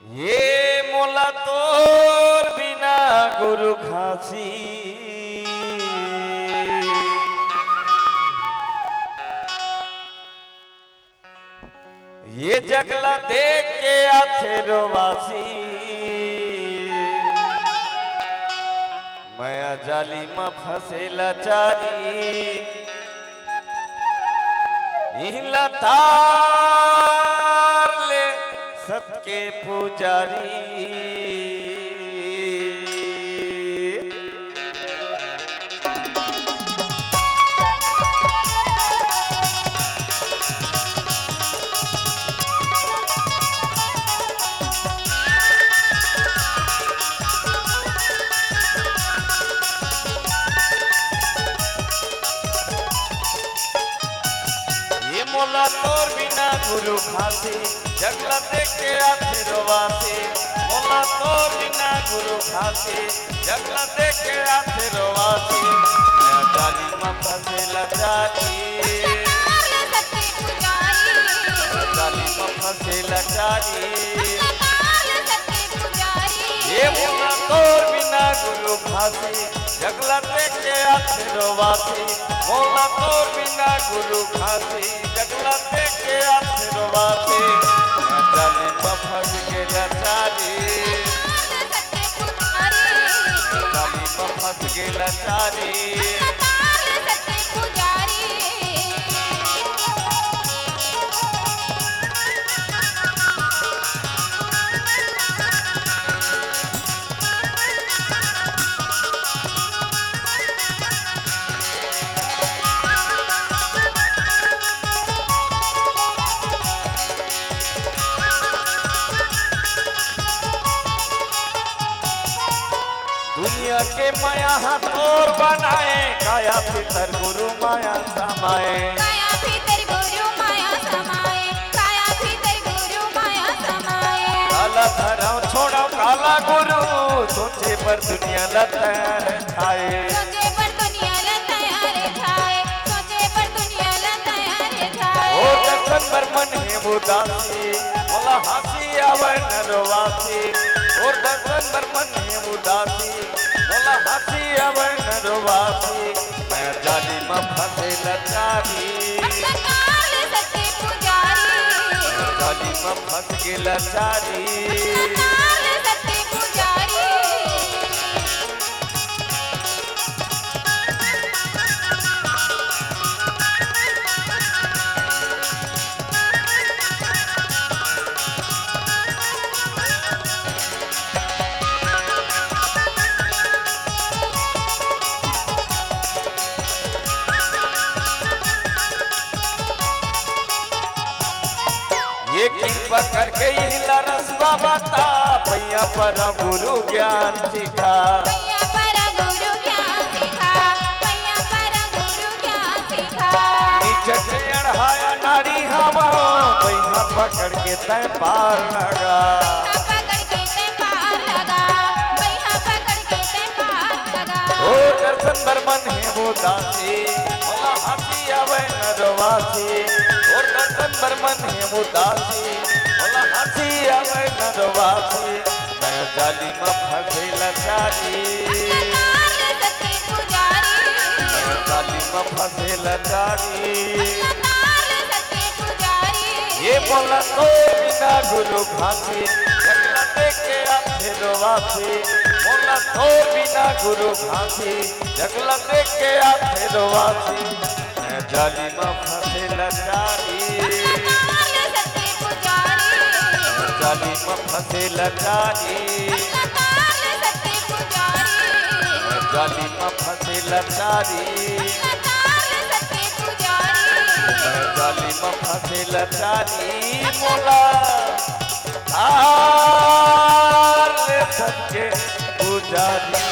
ये मोला तोर बिना गुरु खासी ये जगला देख के आथे रोवासी माया जाली में फसेला चारी हिला तार ले सबके पुजारी मोला तोर बिना गुरु खासी जगला देख के आथे रोवासी मोला तोर बिना गुरु खासी जगला देख के आथे रोवासी मैं जाली में फसेला चारी जाली में फसेला चारी ये मोला तोर बिना गुरु खासी जगला देख के आथे रोवासी मोला तोर बिना गुरु खासी जगला देख के आथे रोवासी जाली में फस गेला चारी जाली में फस गेला चारी दुनिया के माया हाथोर बनाए काया भीतर गुरु माया समाए काया भीतर गुरु माया समाए काया भीतर गुरु माया समाए काला धराओ छोड़ो काला गुरु सोचे पर दुनिया लतार छाए सोचे पर दुनिया लतार छाए सोचे पर दुनिया लतार छाए ओ दर्शन पर मन है उदासी मोला हंसी आवे न रोवासी और दर्शन पर मन है उदासी मोला हंसी आवे न रोवासी मैं जाली में फसेला चारी काल सत्य पुजारी जाली में फस गेला चारी काल सत्य पुजारी ये कृपा करके हिला रसवा बता भैया पर गुरु ज्ञान सिखा भैया पर गुरु ज्ञान सिखा भैया पर गुरु ज्ञान सिखा नीचे से अढ़ाया नारी हवा भैया पकड़ के तय पार लगा पकड़ के ते पार लगा भैया पकड़ के ते पार लगा ओ दर्शन पर मन है उदासी मोला हंसी आवे न रोवासी और दर्शन पर मन है उदासी मोला हंसी आवे न रोवासी मैं जाली में फसेला चारी काल सत्य पुजारी मैं जाली में फसेला चारी काल सत्य पुजारी ये बोला तो बिना गुरु खासी जगला देख के आथे रोवासी बोला तो बिना गुरु खासी जगला देख के आथे रोवासी मैं जाली में फसेला चारी काल सत्य पुजारी मैं जाली में फसेला चारी काल सत्य पुजारी मैं जाली में फसेला चारी काल सत्य पुजारी मैं जाली में फसेला चारी मोला तार ले सके पुजारी